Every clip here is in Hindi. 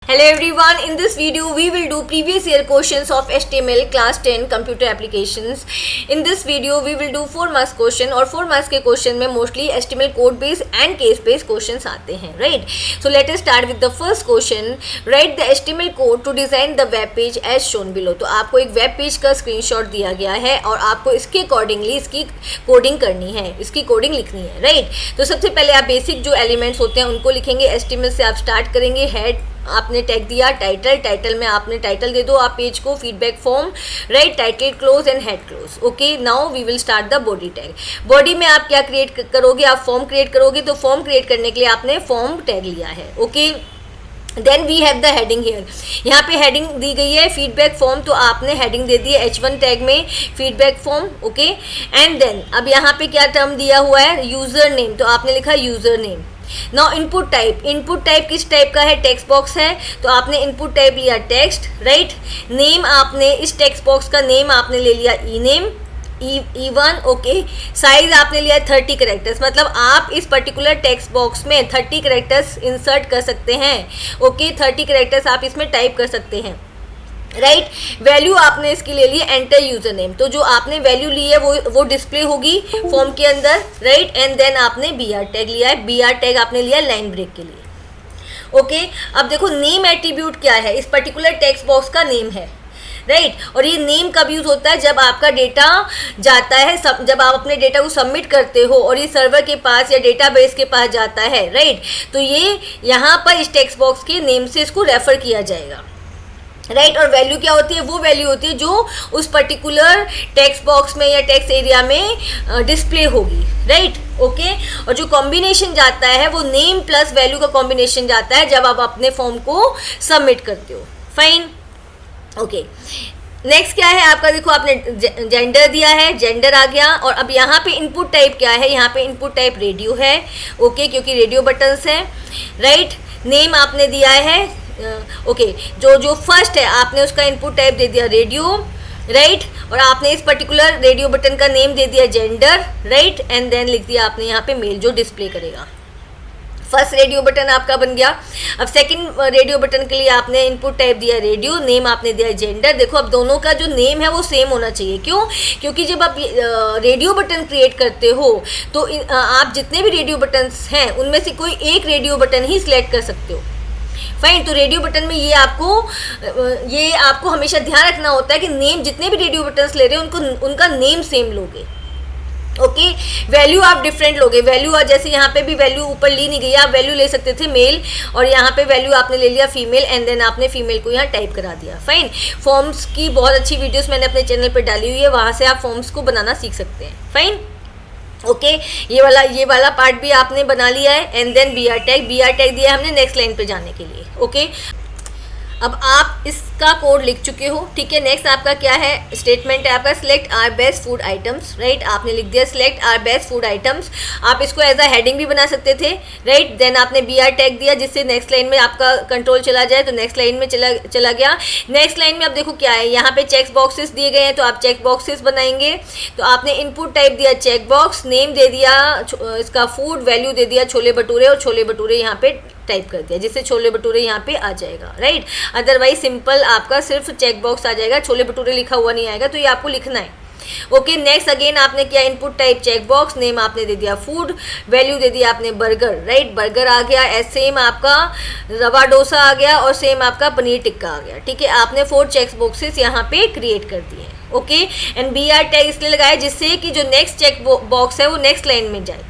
Hello everyone, in this video we will do previous year questions of HTML class 10 computer applications. In this video we will do 4 marks question और 4 marks के question में mostly HTML code based and case based questions आते हैं, right? So let us start with the first question. Write the HTML code to design the web page as shown below. तो आपको एक web page का screenshot दिया गया है और आपको इसके accordingly इसकी coding करनी है, इसकी coding लिखनी है, right? तो सबसे पहले आप basic जो elements होते हैं उनको लिखेंगे. HTML से आप start करेंगे. head आपने टैग दिया, टाइटल में आपने टाइटल दे दो आप पेज को, feedback form, right, title close and head close. Okay, now we will start the body tag. Body में आप क्या क्रिएट करोगे, आप फॉर्म क्रिएट करोगे. तो फॉर्म क्रिएट करने के लिए आपने फॉर्म टैग लिया है. Okay, then we have the heading here. यहाँ पे हेडिंग दी गई है फीडबैक फॉर्म, तो आपने हेडिंग दे दी है H1 टैग में feedback form. Okay, and then अब यहाँ पे क्या टर्म दिया हुआ है, यूज़र नेम, तो आपने लिखा user name. Now input type, input type किस टाइप का है, टेक्स्ट बॉक्स है, तो आपने इनपुट टाइप लिया टेक्स्ट, राइट. नेम आपने इस टेक्स्ट बॉक्स का नेम आपने ले लिया ई नेम, E1. ओके, साइज आपने लिया 30 करेक्टर्स, मतलब आप इस पर्टिकुलर टेक्स्ट बॉक्स में 30 करेक्टर्स इंसर्ट कर सकते हैं. ओके, 30 करेक्टर्स आप इसमें टाइप कर सकते हैं, राइट. वैल्यू आपने इसकी ले ली एंटर यूजर नेम, तो जो आपने वैल्यू ली है वो डिस्प्ले होगी फॉर्म के अंदर, राइट. एंड देन आपने BR टैग लिया है, BR टैग आपने लिया लाइन ब्रेक के लिए. ओके, अब देखो नेम एट्रीब्यूट क्या है, इस पर्टिकुलर टेक्स्ट बॉक्स का नेम है, राइट. और ये नेम कब यूज़ होता है, जब आपका डेटा जाता है, जब आप अपने डेटा को सबमिट करते हो और ये सर्वर के पास या डेटाबेस के पास जाता है, राइट. तो ये यहाँ पर इस टेक्स्ट बॉक्स के नेम से इसको रेफर किया जाएगा, राइट. और वैल्यू क्या होती है, वो वैल्यू होती है जो उस पर्टिकुलर टेक्स्ट बॉक्स में या टेक्स्ट एरिया में डिस्प्ले होगी, राइट. ओके, और जो कॉम्बिनेशन जाता है वो नेम प्लस वैल्यू का कॉम्बिनेशन जाता है जब आप अपने फॉर्म को सबमिट करते हो. फाइन. ओके, नेक्स्ट क्या है आपका, देखो आपने जेंडर दिया है, जेंडर आ गया. और अब यहाँ पे इनपुट टाइप क्या है, यहाँ पे इनपुट टाइप रेडियो है. ओके, क्योंकि रेडियो बटन्स है, राइट. नेम आपने दिया है, ओके, जो फर्स्ट है आपने उसका इनपुट टाइप दे दिया रेडियो, राइट. और आपने इस पर्टिकुलर रेडियो बटन का नेम दे दिया जेंडर, राइट. एंड देन लिख दिया आपने यहाँ पे मेल जो डिस्प्ले करेगा. फर्स्ट रेडियो बटन आपका बन गया. अब सेकंड रेडियो बटन के लिए आपने इनपुट टाइप दिया रेडियो, नेम आपने दिया जेंडर. देखो अब दोनों का जो नेम है वो सेम होना चाहिए. क्यों? क्योंकि जब आप रेडियो बटन क्रिएट करते हो तो आप जितने भी रेडियो बटन्स हैं उनमें से कोई एक रेडियो बटन ही सिलेक्ट कर सकते हो. फाइन. तो रेडियो बटन में ये आपको हमेशा ध्यान रखना होता है कि नेम, जितने भी रेडियो बटन्स ले रहे हैं उनका नेम सेम लोगे. ओके, वैल्यू आप डिफरेंट लोगे. वैल्यू जैसे यहाँ पे भी वैल्यू ऊपर ली नहीं गई, आप वैल्यू ले सकते थे मेल, और यहाँ पे वैल्यू आपने ले लिया फीमेल, एंड देन आपने फीमेल को यहाँ टाइप करा दिया. फाइन. फॉर्म्स की बहुत अच्छी वीडियोस मैंने अपने चैनल पे डाली हुई है, वहाँ से आप फॉर्म्स को बनाना सीख सकते हैं. फाइन. ओके, ये वाला पार्ट भी आपने बना लिया है. एंड देन BR टैग दिया है हमने नेक्स्ट लाइन पे जाने के लिए. ओके, अब आप इसका कोड लिख चुके हो, ठीक है. नेक्स्ट आपका क्या है, स्टेटमेंट है आपका select our best food items, right. आपने लिख दिया select our best food items. आप इसको एज अ हेडिंग भी बना सकते थे, राइट. देन आपने BR टैग दिया जिससे नेक्स्ट लाइन में आपका कंट्रोल चला जाए, तो नेक्स्ट लाइन में चला गया. नेक्स्ट लाइन में अब देखो क्या है, यहाँ पे चेक बॉक्सेस दिए गए हैं, तो आप चेक बॉक्सेस बनाएंगे. तो आपने इनपुट टाइप दिया चेक बॉक्स, नेम दे दिया इसका फूड, वैल्यू दे दिया छोले भटूरे, और छोले भटूरे यहाँ पे टाइप कर दिया जिससे छोले भटूरे यहाँ पे आ जाएगा, राइट. अदरवाइज सिंपल आपका सिर्फ चेक बॉक्स आ जाएगा, छोले भटूरे लिखा हुआ नहीं आएगा, तो ये आपको लिखना है. ओके, नेक्स्ट अगेन आपने किया input type check box, name आपने दे दिया फूड, वैल्यू दे दिया आपने बर्गर, राइट. बर्गर आ गया. सेम आपका रवा डोसा आ गया, और सेम आपका पनीर टिक्का आ गया, ठीक है. आपने 4 चेक बॉक्सेस यहाँ पे क्रिएट कर दिए. ओके, एंड BR टैग इसलिए लगाया जिससे कि जो नेक्स्ट चेक बॉक्स है वो नेक्स्ट लाइन में जाए,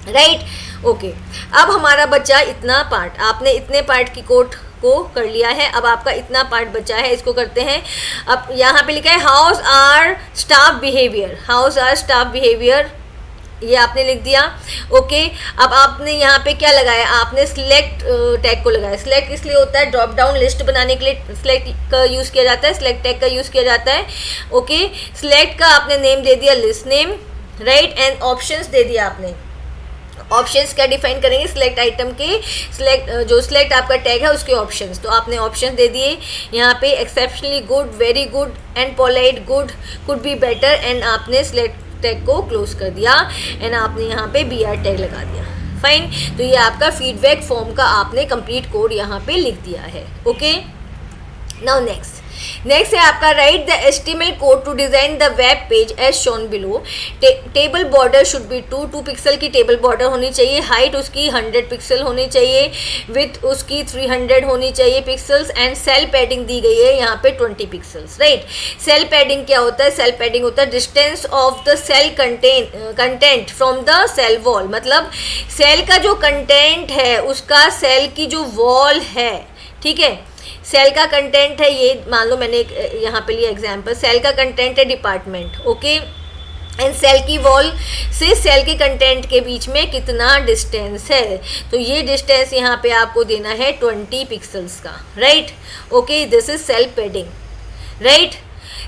राइट. ओके, अब हमारा बचा इतना पार्ट. आपने इतने पार्ट की कोड को कर लिया है. अब आपका इतना पार्ट बचा है, इसको करते हैं. अब यहाँ पे लिखा है how's our staff behaviour, how's our staff behaviour, ये आपने लिख दिया. ओके, अब आपने यहाँ पे क्या लगाया, आपने सिलेक्ट टैग को लगाया. सिलेक्ट इसलिए होता है ड्रॉप डाउन लिस्ट बनाने के लिए सिलेक्ट का यूज़ किया जाता है, सिलेक्ट टैग का यूज़ किया जाता है. ओके, सिलेक्ट का आपने नेम दे दिया list name, right. And options दे दिया आपने. ऑप्शंस क्या डिफाइन करेंगे, सिलेक्ट आइटम के जो सिलेक्ट आपका टैग है उसके ऑप्शंस. तो आपने ऑप्शंस दे दिए यहाँ पे exceptionally good, very good and polite, good, could be better, and आपने सिलेक्ट टैग को क्लोज कर दिया, एंड आपने यहाँ पे BR टैग लगा दिया. फाइन। तो ये आपका फीडबैक फॉर्म का आपने कंप्लीट कोड यहाँ पे लिख दिया है। ओके, नाउ नेक्स्ट है आपका write the HTML code to design the web page as shown below. Table border should be 2 pixel की टेबल बॉर्डर होनी चाहिए, हाइट उसकी 100 पिक्सल होनी चाहिए, विथ उसकी 300 होनी चाहिए पिक्सल्स, एंड सेल पैडिंग दी गई है यहाँ पे 20 पिक्सल्स, राइट। सेल पैडिंग क्या होता है? सेल पैडिंग होता है distance of the cell content from the cell wall, मतलब सेल का जो कंटेंट है उसका सेल की जो वॉल है, ठीक है, सेल का कंटेंट है, ये मान लो मैंने यहाँ पे लिया एग्जांपल, सेल का कंटेंट है डिपार्टमेंट, ओके, एंड सेल की वॉल से सेल के कंटेंट के बीच में कितना डिस्टेंस है, तो ये डिस्टेंस यहाँ पे आपको देना है 20 पिक्सल्स का, right. Okay, this is cell padding, right.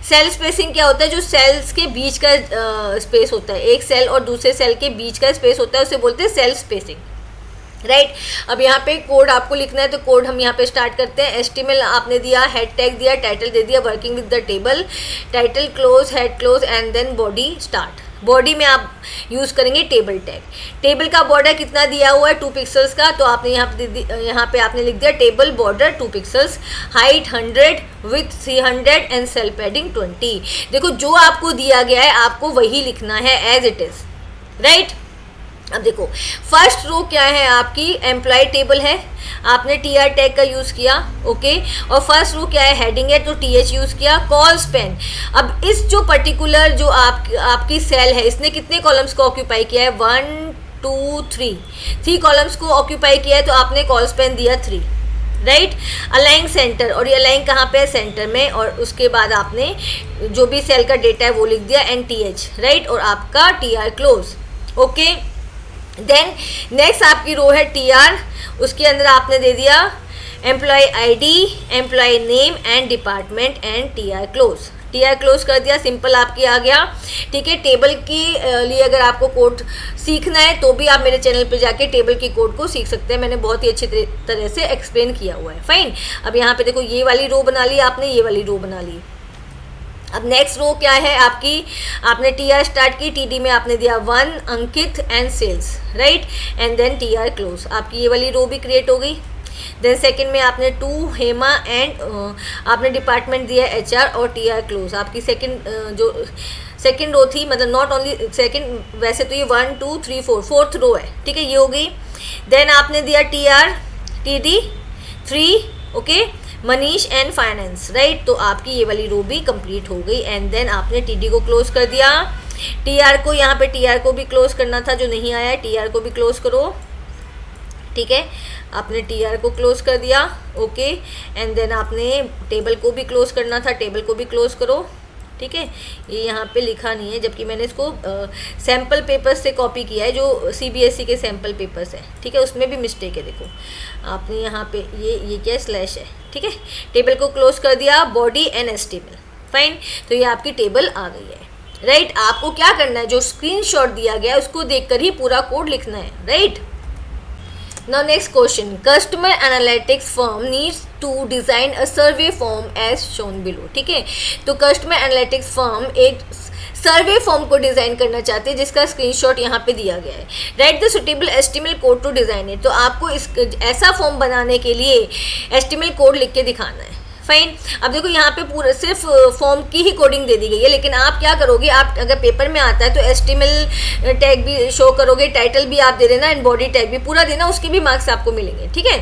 Cell spacing क्या होता है? जो सेल्स के बीच का स्पेस होता है, एक सेल और दूसरे सेल के बीच का स्पेस होता है, उसे बोलते हैं सेल स्पेसिंग, राइट। अब यहाँ पे कोड आपको लिखना है, तो कोड हम यहाँ पे स्टार्ट करते हैं। HTML आपने दिया, हेड टैग दिया, टाइटल दे दिया, working with the table, title close, head close, and then body start. Body में आप यूज़ करेंगे टेबल टैग। टेबल का बॉर्डर कितना दिया हुआ है? 2 पिक्सल्स का, तो आपने यहाँ पे आपने लिख दिया table border 2 pixels, height 100 width 300 and cell padding 20। देखो जो आपको दिया गया है आपको वही लिखना है एज इट इज़, राइट। अब देखो फर्स्ट रो क्या है आपकी? एम्प्लॉय टेबल है, आपने TR टैग का यूज़ किया, ओके। और फर्स्ट रो क्या है? हेडिंग है, तो TH यूज़ किया। कॉल स्पैन, अब इस जो पर्टिकुलर जो आपकी सेल है इसने कितने कॉलम्स को ऑक्यूपाई किया है? 1 2 3 कॉलम्स को ऑक्यूपाई किया है, तो आपने कॉल स्पैन दिया 3, राइट। अलाइन सेंटर, और ये अलाइन कहाँ पे है? सेंटर में, और उसके बाद आपने जो भी सेल का डेटा है वो लिख दिया NTH, राइट, और आपका TR close, okay. Then next आपकी रो है TR, उसके अंदर आपने दे दिया employee ID, employee name and department and TR close. TR close कर दिया, सिंपल आपकी आ गया, ठीक है। टेबल की लिए अगर आपको कोड सीखना है तो भी आप मेरे चैनल पे जाके टेबल की कोड को सीख सकते हैं, मैंने बहुत ही अच्छी तरह से एक्सप्लेन किया हुआ है, फाइन। अब यहाँ पे देखो ये वाली रो बना ली आपने, ये वाली रो बना ली। अब नेक्स्ट रो क्या है आपकी? आपने TR स्टार्ट की, TD में आपने दिया 1 Ankit and sales, right, and then TR close, आपकी ये वाली रो भी क्रिएट हो गई। देन सेकंड में आपने 2 हेमा एंड आपने डिपार्टमेंट दिया HR और TR क्लोज, आपकी सेकंड रो थी, मतलब नॉट ओनली सेकंड, वैसे तो ये 1 2 3 4 फोर्थ रो है, ठीक है, ये हो गई। देन आपने दिया TR TD 3, okay, Manish and finance, right, तो आपकी ये वाली रो भी कंप्लीट हो गई। एंड देन आपने TD को क्लोज कर दिया, TR को यहाँ पे TR को भी क्लोज करना था, जो नहीं आया है TR को भी क्लोज करो, ठीक है, आपने TR को क्लोज कर दिया, ओके। एंड देन आपने टेबल को भी क्लोज करना था, टेबल को भी क्लोज करो, ठीक है। ये यहाँ पे लिखा नहीं है, जबकि मैंने इसको सैम्पल पेपर्स से कॉपी किया है, जो CBSE के सैम्पल पेपर्स हैं, ठीक है, उसमें भी मिस्टेक है। देखो आपने यहाँ पे ये क्या स्लैश है, ठीक है। टेबल को क्लोज कर दिया, बॉडी एंड HTML, फाइन। तो ये आपकी टेबल आ गई है, राइट। आपको क्या करना है? जो स्क्रीनशॉट दिया गया है उसको देखकर ही पूरा कोड लिखना है, right. Now next question, customer analytics firm needs to design a survey form as shown below, ठीक है। तो customer analytics firm एक सर्वे फॉर्म को डिज़ाइन करना चाहते हैं जिसका स्क्रीनशॉट यहाँ पे दिया गया है। Write the suitable HTML code to design it, तो आपको इस ऐसा फॉर्म बनाने के लिए HTML कोड लिख के दिखाना है, फाइन। अब देखो यहाँ पे पूरा सिर्फ फॉर्म की ही कोडिंग दे दी गई है, लेकिन आप क्या करोगे? आप अगर पेपर में आता है तो HTML टैग भी शो करोगे, टाइटल भी आप दे देना एंड बॉडी टैग भी पूरा देना, उसके भी मार्क्स आपको मिलेंगे, ठीक है।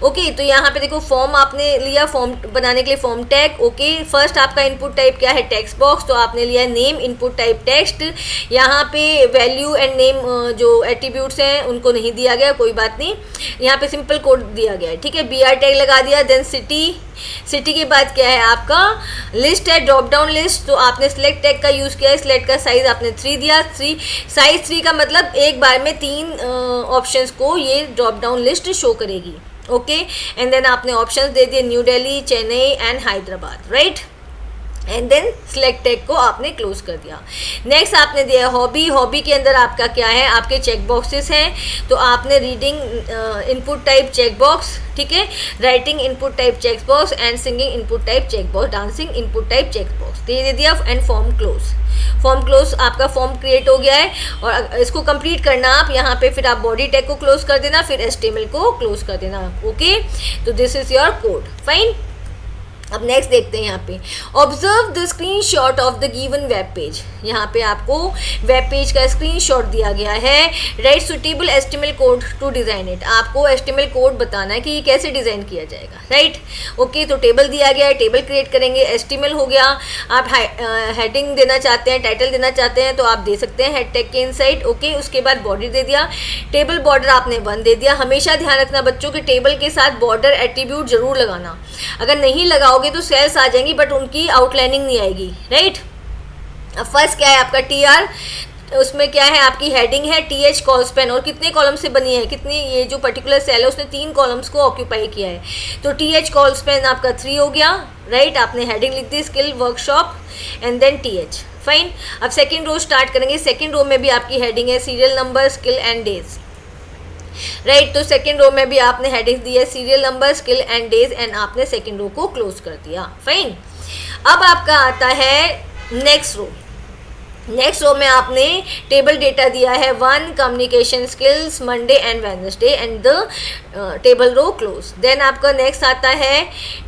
ओके, तो यहाँ पे देखो फॉर्म आपने लिया, फॉर्म बनाने के लिए फॉर्म टैग, ओके। फर्स्ट आपका इनपुट टाइप क्या है? टेक्स्ट बॉक्स, तो आपने लिया नेम, इनपुट टाइप टेक्स्ट। यहाँ पे वैल्यू एंड नेम जो एट्रीब्यूट्स हैं उनको नहीं दिया गया, कोई बात नहीं, यहाँ पे सिंपल कोड दिया गया है, ठीक है। BR टैग लगा दिया। देन सिटी के बाद क्या है आपका? लिस्ट है, ड्रॉप डाउन लिस्ट, तो आपने सिलेक्ट टैग का यूज़ किया है। सिलेक्ट का साइज आपने 3 दिया, साइज 3 का मतलब एक बार में 3 ऑप्शंस को ये ड्रॉप डाउन लिस्ट शो करेगी, ओके। एंड देन आपने ऑप्शंस दे दिए, New Delhi, Chennai and Hyderabad, right. And then select tag को आपने क्लोज कर दिया। नेक्स्ट आपने दिया हॉबी। हॉबी के अंदर आपका क्या है, आपके चेक बॉक्सेस हैं, तो आपने reading input type check box, ठीक है, writing input type check box and singing input type check box, dancing input type check box, ये दे दिया। And form close. Form close, आपका फॉर्म क्रिएट हो गया है और इसको कंप्लीट करना आप यहाँ पे, फिर आप बॉडी टैग को क्लोज कर देना, फिर HTML को क्लोज कर देना। ओके, तो this is your code, fine. अब नेक्स्ट देखते हैं यहाँ पे, observe the screenshot of the given web page. यहाँ पे आपको वेब पेज का स्क्रीनशॉट दिया गया है। Write suitable HTML code to design it. आपको HTML कोड बताना है कि ये कैसे डिज़ाइन किया जाएगा। राइट, ओके, तो टेबल दिया गया है, टेबल क्रिएट करेंगे। HTML हो गया। आप हेडिंग देना चाहते हैं, टाइटल देना चाहते हैं तो आप दे सकते हैं हेड टैग के इनसाइड। ओके, उसके बाद बॉडी दे दिया। टेबल बॉर्डर आपने 1 दे दिया। हमेशा ध्यान रखना बच्चों के टेबल के साथ बॉर्डर एट्रीब्यूट जरूर लगाना। अगर नहीं लगाओ तो सेल्स आ जाएंगी बट उनकी आउटलाइनिंग नहीं आएगी। राइट, अब फर्स्ट क्या है आपका TR, उसमें क्या है आपकी हेडिंग है TH कॉलस्पेन, और कितने कॉलम से बनी है, कितनी, ये जो पर्टिकुलर सेल है उसने 3 कॉलम्स को ऑक्यूपाई किया है, तो TH कॉलस्पेन आपका 3 हो गया। राइट, आपने हेडिंग लिख दी skill workshop and then TH, fine. अब सेकेंड रो स्टार्ट करेंगे। सेकेंड रो में भी आपकी हेडिंग है serial number skill and days. Right, तो सेकेंड रो में भी आपने हेडिंग दी है serial number skill and days and आपने सेकेंड रो को क्लोज कर दिया, फाइन। अब आपका आता है नेक्स्ट रो। नेक्स्ट रो में आपने टेबल डेटा दिया है 1 communication skills Monday and Wednesday and the table row close. Then आपका नेक्स्ट आता है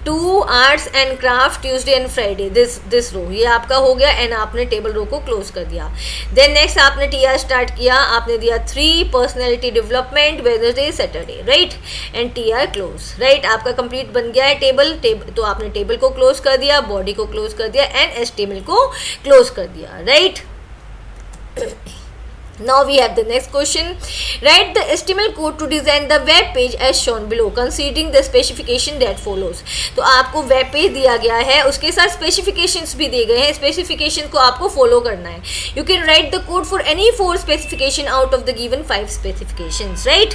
2 arts and craft Tuesday and Friday, this row, ये आपका हो गया एंड आपने टेबल रो को क्लोज कर दिया। देन नेक्स्ट आपने TR स्टार्ट किया, आपने दिया 3 personality development Wednesday Saturday, right, and TR close. Right, आपका कंप्लीट बन गया है टेबल, तो आपने टेबल को क्लोज कर दिया, बॉडी को क्लोज कर दिया एंड HTML को क्लोज कर दिया। Right, now we have the next question. Write the HTML code to design the web page as shown below considering the specification that follows. तो आपको वेब पेज दिया गया है, उसके साथ स्पेसिफिकेशंस भी दिए गए हैं, स्पेसिफिकेशन को आपको फॉलो करना है। You can write the code for any 4 specification out of the given 5 specifications. Right,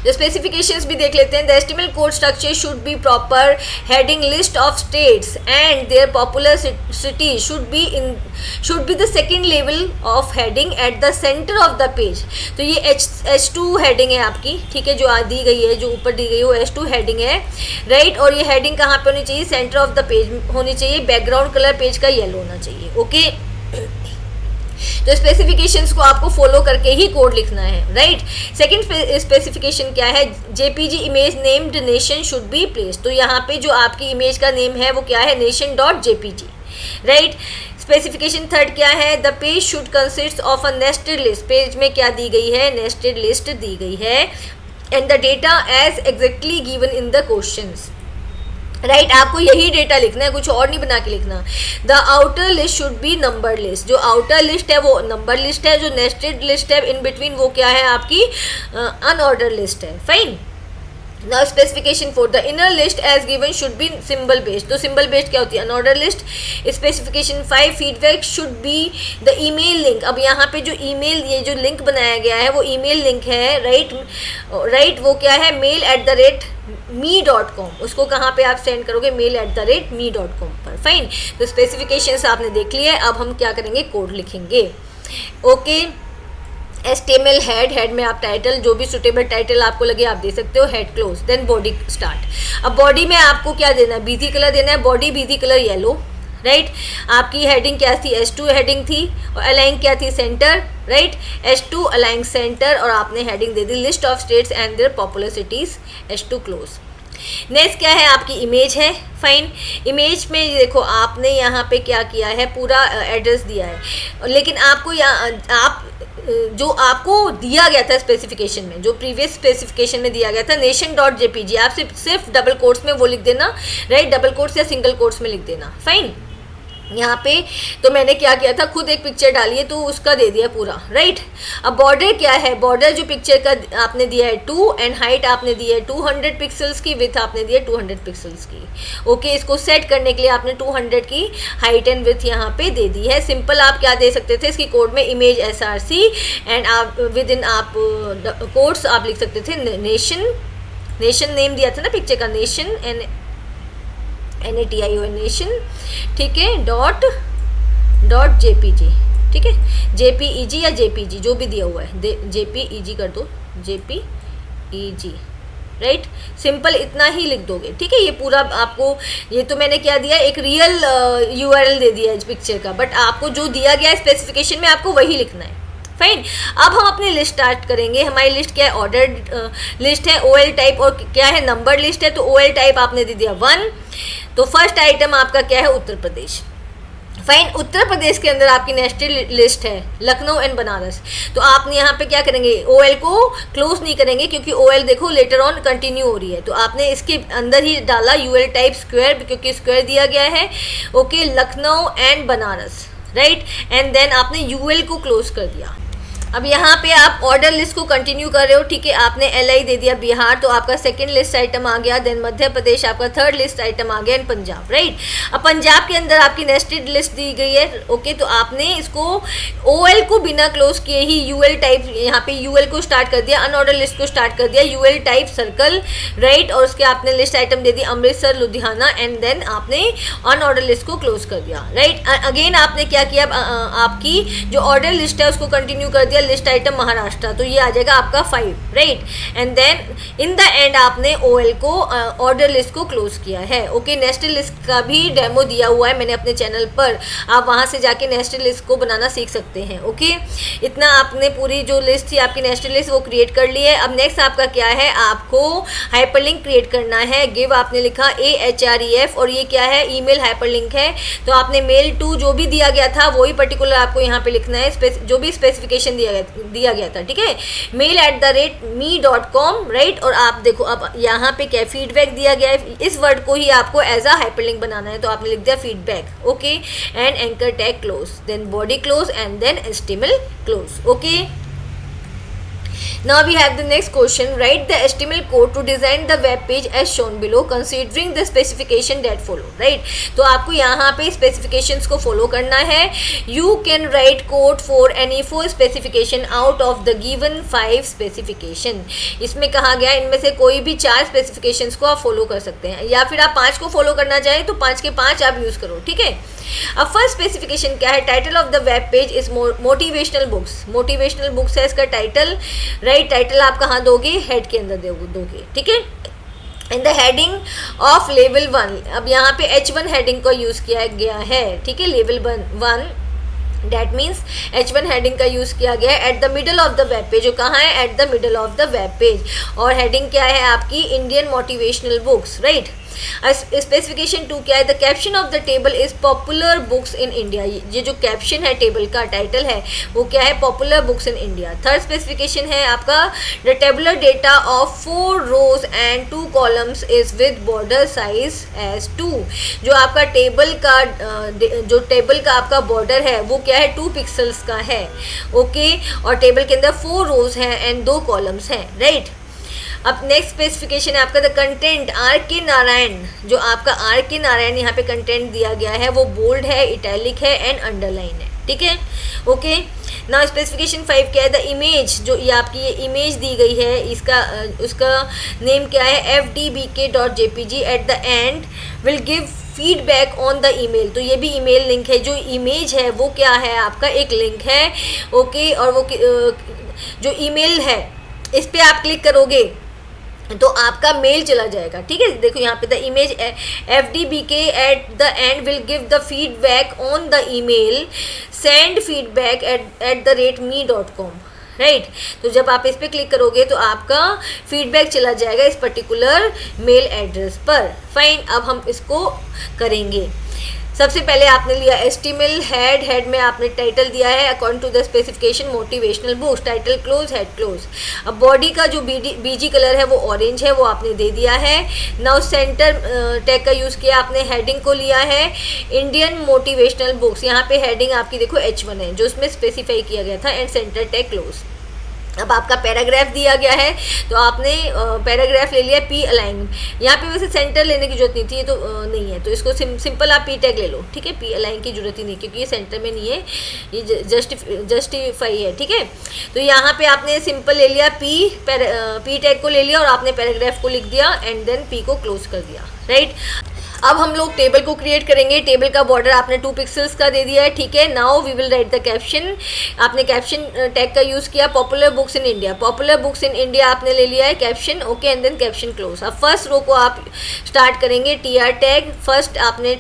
the specifications भी देख लेते हैं। The HTML code structure should be proper heading list of states and their popular cities should be the second level of heading at the center of the page। तो ये H2 heading है आपकी, ठीक है, जो दी गई है, जो ऊपर दी गई है वो H2 heading है। राइट, और ये heading कहाँ पे होनी चाहिए, सेंटर ऑफ द पेज होनी चाहिए, बैकग्राउंड कलर पेज का येलो होना चाहिए। ओके, तो स्पेसिफिकेशंस को आपको फॉलो करके ही कोड लिखना है। राइट, सेकंड स्पेसिफिकेशन क्या है, JPG image named nation should be place. तो यहाँ पे जो आपकी इमेज का नेम है वो क्या है, nation.jpg। राइट, स्पेसिफिकेशन थर्ड क्या है, the page should consist of a nested list. Page में क्या दी गई है, नेस्टेड लिस्ट दी गई है and the data as exactly given in the questions. Right, आपको यही डेटा लिखना है, कुछ और नहीं बना के लिखना। The outer list should be number list. जो आउटर लिस्ट है वो नंबर लिस्ट है, जो नेस्टेड लिस्ट है इन बिटवीन वो क्या है आपकी अनऑर्डर लिस्ट है, fine. Now specification for the inner list as given should be symbol based. तो सिंबल बेस्ड क्या होती है, unordered list. Specification 5 feedback should be the email link. अब यहाँ पे जो ईमेल, ये जो लिंक बनाया गया है वो ईमेल लिंक है। राइट, वो क्या है, mail@me.com। उसको कहाँ पे आप सेंड करोगे, mail@me.com पर, फाइन। तो स्पेसिफिकेशंस आपने देख लिए, अब हम क्या करेंगे, कोड लिखेंगे। ओके, HTML हेड में आप टाइटल, जो भी सुटेबल टाइटल आपको लगे आप दे सकते हो, head close. Then body start. अब बॉडी में आपको क्या देना है, BG कलर देना है, body BG colour yellow. Right, आपकी हेडिंग क्या थी, H2 हेडिंग थी और अलाइन क्या थी, centre. Right, H2 align centre और आपने हेडिंग दे दी list of states and their popular cities, H2 close. Next क्या है, आपकी इमेज है, फाइन। इमेज में देखो आपने यहाँ पे क्या किया है, पूरा एड्रेस दिया है, लेकिन आपको आप जो आपको दिया गया था स्पेसिफिकेशन में, जो प्रीवियस स्पेसिफिकेशन में दिया गया था nation.jpg, आप सिर्फ डबल कोट्स में वो लिख देना। राइट, डबल कोट्स या सिंगल कोट्स में लिख देना, फाइन। यहाँ पे तो मैंने क्या किया था, खुद एक पिक्चर डाली है तो उसका दे दिया पूरा। राइट, अब बॉर्डर क्या है, बॉर्डर जो पिक्चर का आपने दिया है 2 एंड हाइट आपने दी है 200 पिक्सल्स की, विथ आपने दिया 200 पिक्सल्स की। ओके, इसको सेट करने के लिए आपने 200 की हाइट एंड विथ यहाँ पे दे दी है। सिंपल आप क्या दे सकते थे इसकी कोड में, इमेज SRC एंड आप विद इन आप कोड्स आप लिख सकते थे नेशन नेम दिया था ना पिक्चर का, नेशन एंड NATION, ठीक है, डॉट JPG, ठीक है, JPEG या JPG जो भी दिया हुआ है, JPEG कर दो, JPEG, राइट, सिंपल इतना ही लिख दोगे, ठीक है। ये पूरा आपको, ये तो मैंने क्या दिया, एक रियल URL दे दिया है पिक्चर का, बट आपको जो दिया गया है स्पेसिफिकेशन में आपको वही लिखना है। फाइन, अब हम अपनी लिस्ट स्टार्ट करेंगे। हमारी लिस्ट क्या है, ऑर्डर लिस्ट है, OL टाइप, और क्या है, नंबर लिस्ट है, तो OL टाइप आपने दे दिया 1। तो फर्स्ट आइटम आपका क्या है, उत्तर प्रदेश। फाइन, उत्तर प्रदेश के अंदर आपकी नेस्टेड लिस्ट है लखनऊ एंड बनारस। तो आप यहाँ पे क्या करेंगे, OL को क्लोज नहीं करेंगे, क्योंकि OL देखो लेटर ऑन कंटिन्यू हो रही है, तो आपने इसके अंदर ही डाला UL टाइप स्क्वायर, क्योंकि स्क्वायर दिया गया है, okay, Lucknow and Banaras, right, and then आपने UL को क्लोज कर दिया। अब यहाँ पे आप ऑर्डर लिस्ट को कंटिन्यू कर रहे हो, ठीक है, आपने LI दे दिया बिहार, तो आपका सेकंड लिस्ट आइटम आ गया, देन मध्य प्रदेश आपका थर्ड लिस्ट आइटम आ गया, एंड पंजाब, राइट। अब पंजाब के अंदर आपकी नेस्टेड लिस्ट दी गई है, ओके, तो आपने इसको OL को बिना क्लोज किए ही UL टाइप, यहाँ पे UL को स्टार्ट कर दिया, अनऑर्डर लिस्ट को स्टार्ट कर दिया, UL टाइप सर्कल, राइट, और उसके आपने लिस्ट आइटम दे दी अमृतसर, लुधियाना, एंड देन आपने अनऑर्डर लिस्ट को क्लोज कर दिया, राइट। अगेन आपने क्या किया, आपकी जो ऑर्डर लिस्ट है उसको कंटिन्यू कर दिया, लिस्ट आइटम महाराष्ट्र, तो ये आ जाएगा आपका 5, right, and then in the end आपने OL को ऑर्डर लिस्ट को क्लोज किया है, ओके। नेस्टेड लिस्ट का भी डेमो दिया हुआ है मैंने अपने चैनल पर, आप वहां से जाके नेस्टेड लिस्ट को बनाना सीख सकते हैं, ओके। इतना आपने पूरी जो लिस्ट थी आपकी नेस्टेड लिस्ट वो क्रिएट कर ली है। अब नेक्स्ट आपका क्या है, आपको हाइपरलिंक क्रिएट करना है। गिव आपने लिखा AHREF, और ये क्या है, ईमेल हाइपरलिंक है, तो आपने मेल टू जो भी दिया गया था वही पर्टिकुलर आपको यहाँ पे लिखना है, जो भी स्पेसिफिकेशन दिया गया था, ठीक है, mail@me.com, राइट। और आप देखो अब यहाँ पे क्या फीडबैक दिया गया है, इस वर्ड को ही आपको एज अ हाइपरलिंक बनाना है, तो आपने लिख दिया feedback, okay, and anchor tag close, then body close, and then HTML close, okay. Now we have the next question. Write the HTML code to design the web page as shown below, considering the specification that follow. Right? तो आपको यहाँ पे specifications को follow करना है. You can write code for any 4 specification out of the given 5 specification. इसमें कहा गया इनमें से कोई भी 4 specifications को आप follow कर सकते हैं, या फिर आप 5 को follow करना चाहें तो 5 के 5 आप यूज़ करो, ठीक है। अब फर्स्ट स्पेसिफिकेशन क्या है, title of the web page is motivational books. Motivational books है इसका टाइटल, राइट। टाइटल आप कहाँ दोगे, हेड के अंदर दोगे, ठीक है। In the heading of level 1, अब यहाँ पे H1 हेडिंग को यूज़ किया गया है, ठीक है, level 1 that means H1 heading का यूज़ किया गया है at the middle of the web page. जो कहाँ है, at the middle of the web page, और हेडिंग क्या है आपकी, Indian motivational books, right. Specification 2 क्या है, the caption of the table is popular books in India. ये जो कैप्शन है टेबल का, टाइटल है, वो क्या है, popular books in India. Third specification है आपका, the tabular data of 4 rows and 2 columns is with border size as 2। जो आपका टेबल का आपका बॉर्डर है वो क्या है, 2 पिक्सल्स का है, ओके। और टेबल के अंदर 4 रोज हैं एंड 2 कॉलम्स हैं, राइट। अब नेक्स्ट स्पेसिफिकेशन है आपका, द कंटेंट R.K. नारायण। जो आपका R.K. नारायण यहाँ पे कंटेंट दिया गया है वो बोल्ड है, इटैलिक है एंड अंडरलाइन है, ठीक है, ओके। नाउ स्पेसिफिकेशन 5 क्या है, द इमेज, जो ये आपकी ये इमेज दी गई है, उसका नेम क्या है, fdbk.jpg at the end will give feedback on the email. तो ये भी ईमेल लिंक है, जो इमेज है वो क्या है आपका, एक लिंक है, ओके। और वो जो ईमेल है इस पर आप क्लिक करोगे तो आपका मेल चला जाएगा, ठीक है। देखो यहाँ पे the image fdbk at the end will give the feedback on the email, send feedback at the rate me.com, right. तो जब आप इस पर क्लिक करोगे तो आपका फीडबैक चला जाएगा इस पर्टिकुलर मेल एड्रेस पर। फाइन, अब हम इसको करेंगे। सबसे पहले आपने लिया HTML हेड में आपने टाइटल दिया है according to the specification motivational books, title close, head close. अब बॉडी का जो बीजी कलर है वो ऑरेंज है, वो आपने दे दिया है। नाउ सेंटर टैग का यूज़ किया आपने, हेडिंग को लिया है इंडियन मोटिवेशनल बुक्स। यहाँ पे हेडिंग आपकी देखो H1 है जो उसमें स्पेसिफाई किया गया था, एंड सेंटर टैग क्लोज। अब आपका पैराग्राफ दिया गया है तो आपने पैराग्राफ ले लिया P अलाइन। यहाँ पे वैसे सेंटर लेने की जरूरत नहीं थी, ये तो नहीं है, तो इसको सिंपल आप P टैग ले लो, ठीक है। P अलाइन की जरूरत ही नहीं, क्योंकि ये सेंटर में नहीं है, ये जस्टिफाई है, ठीक है। तो यहाँ पे आपने सिंपल ले लिया P टैग को ले लिया और आपने पैराग्राफ को लिख दिया एंड देन P को क्लोज कर दिया, राइट। अब हम लोग टेबल को क्रिएट करेंगे। टेबल का बॉर्डर आपने 2 पिक्सल्स का दे दिया है, ठीक है। Now we will write the caption. आपने कैप्शन टैग का यूज़ किया, popular books in India. Popular books in India आपने ले लिया है caption, okay, and then caption close. अब फर्स्ट रो को आप स्टार्ट करेंगे TR टैग। फर्स्ट आपने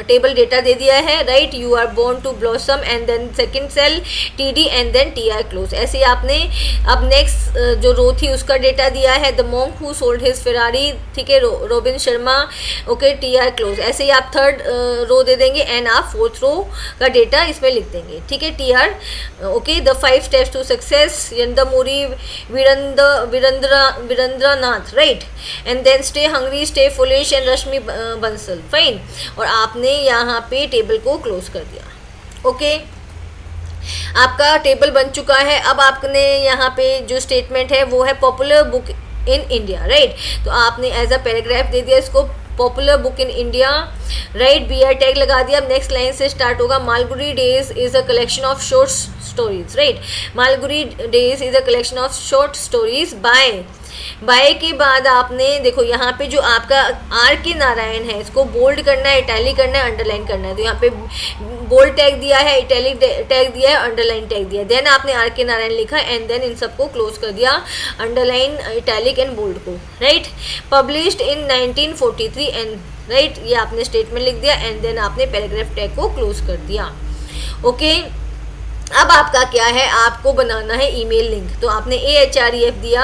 टेबल डेटा दे दिया है, right, you are born to blossom, and then second cell TD and then TR close. ऐसे ही आपने अब नेक्स्ट जो रो थी उसका डेटा दिया है, the monk who sold his Ferrari, ठीक है, robin Sharma, okay, TR close. ऐसे ही आप थर्ड रो दे देंगे एंड आप फोर्थ रो का डेटा इसमें लिख देंगे, ठीक है, TR, okay. The 5 steps to success, Yandamuri Veerendranath, right, and then stay hungry, stay foolish and Rashmi Bansal, fine. और आपने यहाँ पे टेबल को क्लोज कर दिया, ओके। आपका टेबल बन चुका है। अब आपने यहाँ पे जो स्टेटमेंट है वो है popular book in India, right. तो आपने एज अ पैराग्राफ दे दिया इसको, popular book in India, right, BR tag लगा दिया। अब नेक्स्ट लाइन से स्टार्ट होगा, Malgudi days is a collection of short stories, right, Malgudi days is a collection of short stories bye के बाद आपने देखो यहाँ पे जो आपका RK नारायण है इसको बोल्ड करना है, इटैलिक करना है, अंडरलाइन करना है। तो यहाँ पे बोल्ड टैग दिया है, इटैलिक टैग दिया है, अंडरलाइन टैग दिया है। देन आपने RK नारायण लिखा एंड देन इन सबको क्लोज कर दिया, अंडरलाइन, इटैलिक एंड बोल्ड को, right. Published in 1943 and, right, ये आपने स्टेटमेंट लिख दिया एंड देन आपने पैराग्राफ टैग को क्लोज कर दिया, ओके। अब आपका क्या है, आपको बनाना है ईमेल लिंक। तो आपने AHREF दिया,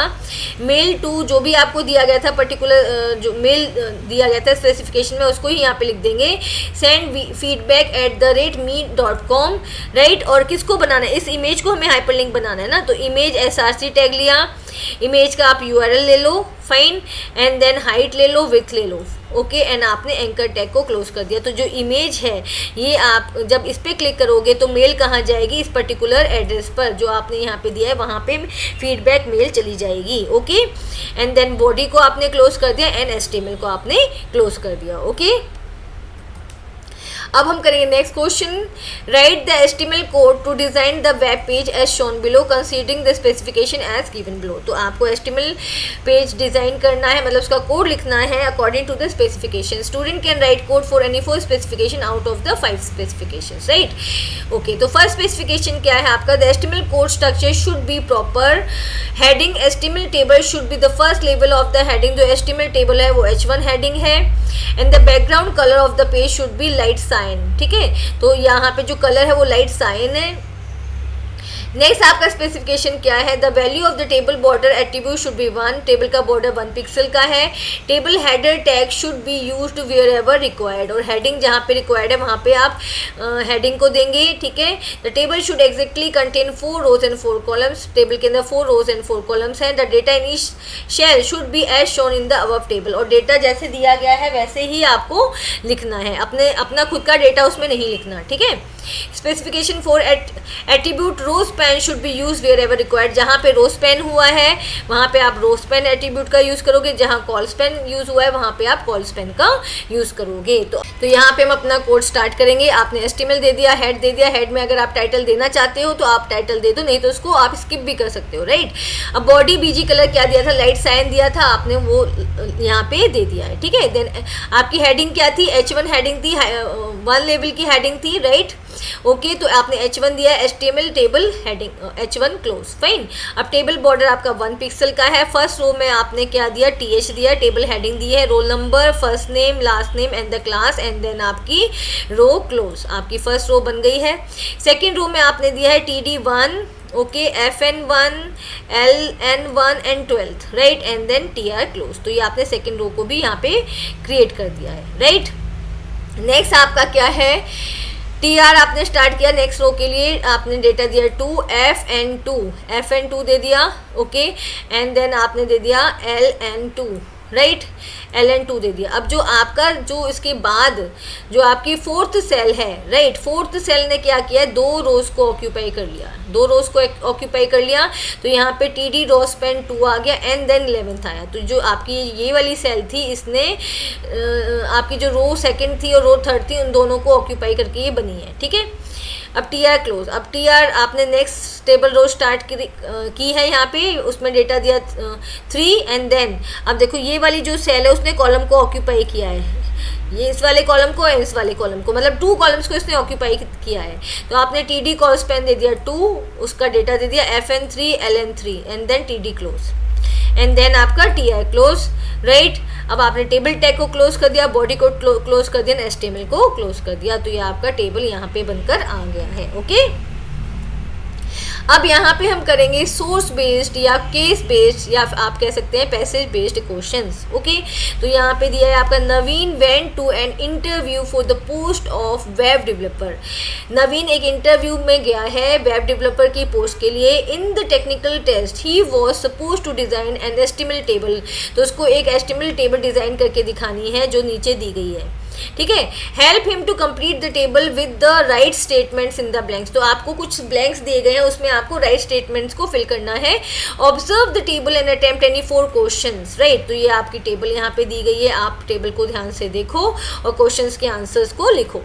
मेल टू जो भी आपको दिया गया था, पर्टिकुलर जो मेल दिया गया था स्पेसिफिकेशन में, उसको ही यहाँ पे लिख देंगे, सेंड feedback@me.com, राइट। और किसको बनाना है, इस इमेज को हमें हाइपरलिंक बनाना है ना, तो इमेज SRC टैग लिया, इमेज का आप URL ले लो, फाइन, एंड देन हाइट ले लो, विड्थ ले लो, ओके, एंड आपने एंकर टैग को क्लोज कर दिया। तो जो इमेज है ये आप जब इस पर क्लिक करोगे तो मेल कहाँ जाएगी, इस पर्टिकुलर एड्रेस पर जो आपने यहाँ पे दिया है वहाँ पे फीडबैक मेल चली जाएगी, ओके। एंड देन बॉडी को आपने क्लोज कर दिया एंड HTML को आपने क्लोज कर दिया, ओके। अब हम करेंगे next question, write the HTML code to design the web page as shown below considering the specification as given below. तो आपको HTML पेज डिजाइन करना है, मतलब उसका कोड लिखना है according to the specification. Student can write code for any 4 specification out of the 5 specifications, right, okay. तो फर्स्ट स्पेसिफिकेशन क्या है आपका, the HTML code structure should be proper, heading HTML table should be the first level of the heading. जो HTML टेबल है वो H1 हेडिंग है, and the background colour of the page should be light cyan, ठीक है। तो यहाँ पे जो कलर है वो लाइट साइन है। नेक्स्ट आपका स्पेसिफिकेशन क्या है, the value of the table border attribute should be 1, table का बॉर्डर 1 पिक्सल का है। Table header tag should be used wherever required, और हेडिंग जहाँ पे रिक्वायर्ड है वहाँ पे आप हेडिंग को देंगे, ठीक है। The table should exactly contain 4 rows and 4 columns, table के अंदर 4 रोज एंड 4 कॉलम्स हैं। The data in each cell should be as shown in the above table, और डेटा जैसे दिया गया है वैसे ही आपको लिखना है, अपना खुद का डेटा उसमें नहीं लिखना, ठीक है। Specification for attribute rowspan should be use wherever required, जहाँ पे रोज पेन हुआ है वहाँ पे आप रोज पेन एट्रीब्यूट का यूज़ करोगे, जहाँ कॉल्स पेन यूज़ हुआ है वहाँ पे आप कॉल्स पेन का यूज़ करोगे। तो यहाँ पे हम अपना कोड स्टार्ट करेंगे। आपने HTML दे दिया, हेड दे दिया, हेड में अगर आप टाइटल देना चाहते हो तो आप टाइटल दे दो, नहीं तो उसको आप स्किप भी कर सकते हो, राइट। अब बॉडी BG कलर क्या दिया था, लाइट साइन दिया था, आपने वो यहाँ पे दे दिया है, ठीक है। देन आपकी हेडिंग क्या थी, H1 हेडिंग थी, 1 लेवल की हेडिंग थी, राइट, ओके। तो आपने H1 दिया, HTML table heading H1 close, fine. अब टेबल बॉर्डर आपका 1 पिक्सल का है। फर्स्ट रो में आपने क्या दिया, TH दिया, टेबल हेडिंग दी है, roll number, first name, last name and the class, and then आपकी रो क्लोज, आपकी फर्स्ट रो बन गई है। सेकेंड रो में आपने दिया है TD1, okay, FN1, LN1 and 12th, right, and then TR close. तो ये आपने सेकेंड रो को भी यहाँ पे क्रिएट कर दिया है, राइट। नेक्स्ट आपका क्या है, TR आपने स्टार्ट किया, नेक्स्ट रो के लिए आपने डेटा दिया 2FN2 दे दिया, ओके, एंड देन आपने दे दिया LN2, राइट, LN2 दे दिया। अब जो आपका जो इसके बाद जो आपकी 4th सेल है, राइट, 4th सेल ने क्या किया, 2 रोज को ऑक्यूपाई कर लिया, 2 रोज को ऑक्यूपाई कर लिया। तो यहाँ पे TD रोज पेन 2 आ गया एंड देन 11th आया। तो जो आपकी ये वाली सेल थी इसने आपकी जो रो सेकंड थी और रो थर्ड थी उन दोनों को ऑक्यूपाई करके ये बनी है, ठीक है। अब टी आर क्लोज, अब टी आर आपने नेक्स्ट टेबल रो स्टार्ट की है, यहाँ पे उसमें डेटा दिया 3 एंड देन अब देखो ये वाली जो सेल है उसने कॉलम को ऑक्यूपाई किया है, ये इस वाले कॉलम को और इस वाले कॉलम को, मतलब 2 कॉलम्स को इसने ऑक्यूपाई किया है। तो आपने टी डी कॉल स्पैन दे दिया 2, उसका डेटा दे दिया FN3 LN3 and then T D close and then आपका टी आई क्लोज, राइट। अब आपने टेबल टैग को क्लोज कर दिया, बॉडी को क्लोज कर दिया, HTML को क्लोज कर दिया, तो ये आपका टेबल यहाँ पे बनकर आ गया है। ओके, अब यहाँ पे हम करेंगे सोर्स बेस्ड या केस बेस्ड या आप कह सकते हैं पैसेज बेस्ड क्वेश्चंस। ओके, तो यहाँ पे दिया है आपका Naveen went to an interview for the post of web developer. Naveen एक इंटरव्यू में गया है वेब डेवलपर की पोस्ट के लिए। In the technical test he was suppose to design an HTML table, तो उसको एक HTML टेबल डिज़ाइन करके दिखानी है जो नीचे दी गई है, ठीक है। Help him to complete the table with the right statements in the blanks, तो आपको कुछ ब्लैंक्स दिए गए हैं, उसमें आपको राइट स्टेटमेंट्स को फिल करना है। Observe the table and attempt any 4 questions, right. तो ये आपकी टेबल यहाँ पे दी गई है, आप टेबल को ध्यान से देखो और क्वेश्चंस के आंसर्स को लिखो,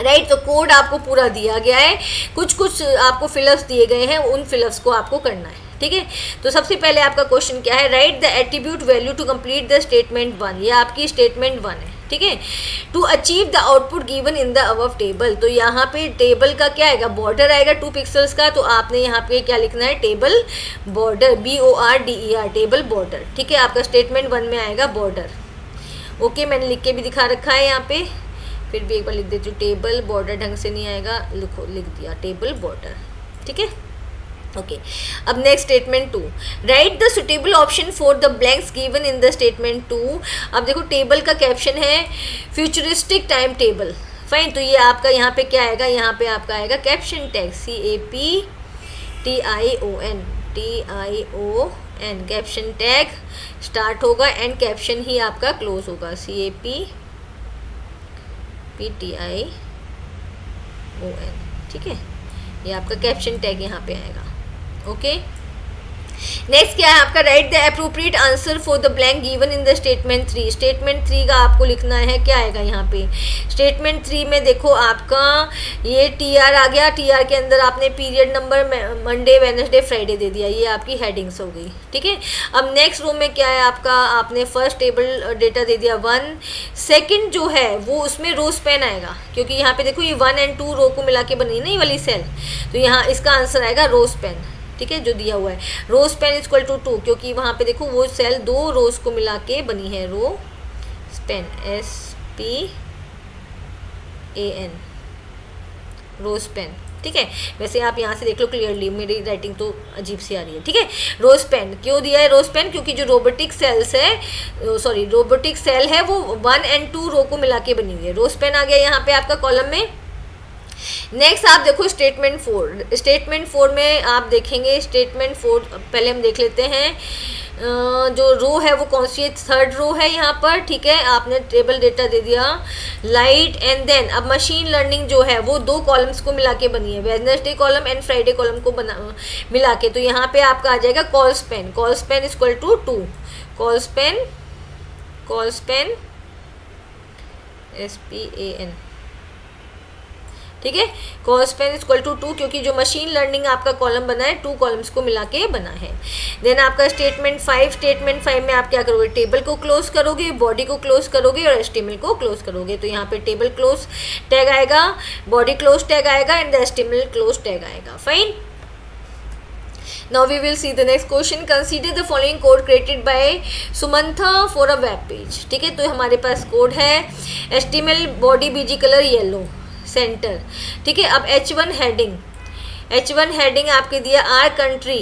राइट। तो कोड आपको पूरा दिया गया है, कुछ आपको फिलअप्स दिए गए हैं, उन फिलअप्स को आपको करना है, ठीक है। तो सबसे पहले आपका क्वेश्चन क्या है, write the attribute value to complete the statement 1, ये आपकी स्टेटमेंट 1 है, ठीक है। To achieve the output given in the above table, तो यहाँ पे टेबल का क्या आएगा, बॉर्डर आएगा 2 पिक्सल्स का, तो आपने यहाँ पे क्या लिखना है, table border, BORDER, table border, ठीक है। आपका स्टेटमेंट 1 में आएगा बॉर्डर। ओके, मैंने लिख के भी दिखा रखा है यहाँ पे, फिर भी एक बार लिख देती हूँ, टेबल बॉर्डर ढंग से नहीं आएगा, लिख दिया टेबल बॉर्डर, ठीक है। ओके, अब next statement 2, right the suitable option for the blanks given in the statement 2। अब देखो टेबल का कैप्शन है फ्यूचरिस्टिक टाइम टेबल, फाइन। तो ये आपका यहाँ पे क्या आएगा, यहाँ पे आपका आएगा caption tag CAPTION, caption tag start होगा एंड कैप्शन ही आपका क्लोज होगा, CAPTION, ठीक है। ये आपका कैप्शन टैग यहाँ पे आएगा। ओके, नेक्स्ट क्या है आपका, write the appropriate answer for the blank given in the statement 3। Statement 3 का आपको लिखना है, क्या आएगा यहाँ पे, स्टेटमेंट 3 में देखो आपका ये TR आ गया, TR के अंदर आपने period number Monday Wednesday Friday दे दिया, ये आपकी हेडिंग्स हो गई, ठीक है। अब नेक्स्ट रो में क्या है आपका, आपने फर्स्ट टेबल डेटा दे दिया 1, सेकंड जो है वो उसमें रो स्पैन आएगा, क्योंकि यहाँ पे देखो ये 1 और 2 रो को मिला के बनी ना ये वाली सेल, तो यहाँ इसका आंसर आएगा रो स्पैन, ठीक है, जो दिया हुआ है रो स्पैन इक्वल टू 2, क्योंकि वहाँ पे देखो वो सेल 2 रोज को मिला के बनी है, rowspan SPAN, rowspan, ठीक है। वैसे आप यहाँ से देख लो क्लियरली, मेरी राइटिंग तो अजीब सी आ रही है, ठीक है। रो स्पैन क्यों दिया है, रो स्पैन क्योंकि जो रोबोटिक सेल है वो 1 और 2 रो को मिला के बनी हुई है, रो स्पैन आ गया यहाँ पे आपका कॉलम में। नेक्स्ट आप देखो स्टेटमेंट 4, स्टेटमेंट 4 में आप देखेंगे, स्टेटमेंट 4 पहले हम देख लेते हैं, जो रो है वो कौन सी है, थर्ड रो है यहाँ पर, ठीक है। आपने टेबल डेटा दे दिया लाइट एंड देन अब मशीन लर्निंग जो है वो 2 कॉलम्स को मिला के बनी है, Wednesday column and Friday column को मिला के, तो यहाँ पे आपका आ जाएगा colspan equal to 2, colspan SPAN, ठीक है। कॉल स्पैन इक्वल टू 2, क्योंकि जो मशीन लर्निंग आपका कॉलम बना है 2 कॉलम्स को मिला के बना है। देन आपका स्टेटमेंट 5 में आप क्या करोगे, टेबल को क्लोज करोगे, बॉडी को क्लोज करोगे और HTML को क्लोज करोगे, तो यहाँ पे टेबल क्लोज टैग आएगा, बॉडी क्लोज टैग आएगा एंड HTML क्लोज टैग आएगा, fine. Now we will see the next question. Consider the following code created by Sumantha for a web page, ठीक है। तो हमारे पास कोड है HTML body BG colour yellow centre, ठीक है। अब H1 हेडिंग आपके दिया आर कंट्री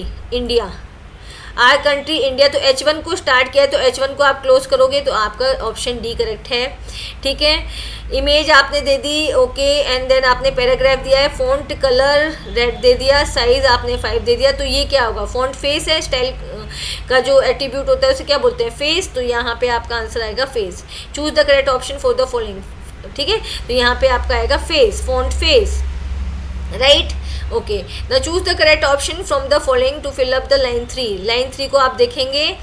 इंडिया, तो H1 को स्टार्ट किया तो H1 को आप क्लोज करोगे, तो आपका ऑप्शन डी करेक्ट है, ठीक है। इमेज आपने दे दी, ओके, एंड देन आपने पैराग्राफ दिया है, फ़ॉन्ट कलर रेड दे दिया, साइज़ आपने 5 दे दिया, तो ये क्या होगा, फ़ॉन्ट फेस है, स्टाइल का जो एट्रीब्यूट होता है उसे क्या बोलते हैं, फेस, तो यहाँ पे आपका आंसर आएगा face. Choose the correct option for the following, ठीक है। तो यहाँ पे आपका आएगा face, font face, right, okay. The choose the correct option from the following to fill up the line 3। Line 3 को आप देखेंगे,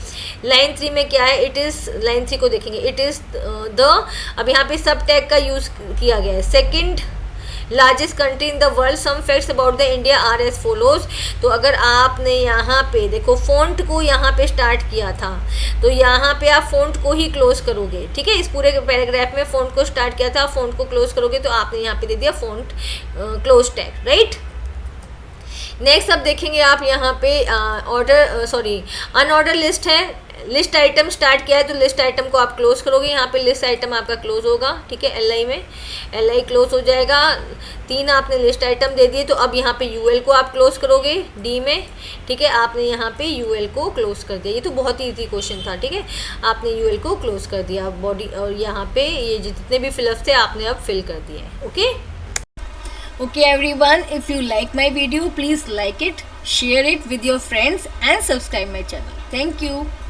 लाइन 3 में क्या है, इट इज़, लाइन 3 को देखेंगे, इट इज़ द, अब यहाँ पे सब टैग का यूज़ किया गया है, second largest country in the world, some facts about the India are as follows. तो अगर आपने यहाँ पे देखो फ़ॉन्ट को यहाँ पे स्टार्ट किया था, तो यहाँ पे आप फ़ॉन्ट को ही क्लोज करोगे, ठीक है। इस पूरे पैराग्राफ में फ़ॉन्ट को स्टार्ट किया था, फ़ॉन्ट को क्लोज करोगे, तो आपने यहाँ पे दे दिया font close tag, right. Next अब देखेंगे आप यहाँ पे अनऑर्डर लिस्ट है, लिस्ट आइटम स्टार्ट किया है, तो लिस्ट आइटम को आप क्लोज करोगे, यहाँ पे लिस्ट आइटम आपका क्लोज होगा, ठीक है। LI में LI क्लोज हो जाएगा। 3 आपने लिस्ट आइटम दे दिए, तो अब यहाँ पे UL को आप क्लोज करोगे D में, ठीक है। आपने यहाँ पे UL को क्लोज कर दिया, ये तो बहुत ही ईजी क्वेश्चन था, ठीक है। आपने UL को क्लोज कर दिया बॉडी, और यहाँ पे ये जितने भी फिलअप थे आपने अब फिल कर दिए, okay. Okay everyone, if you like my video, please like it, share it with your friends and subscribe my channel. Thank you.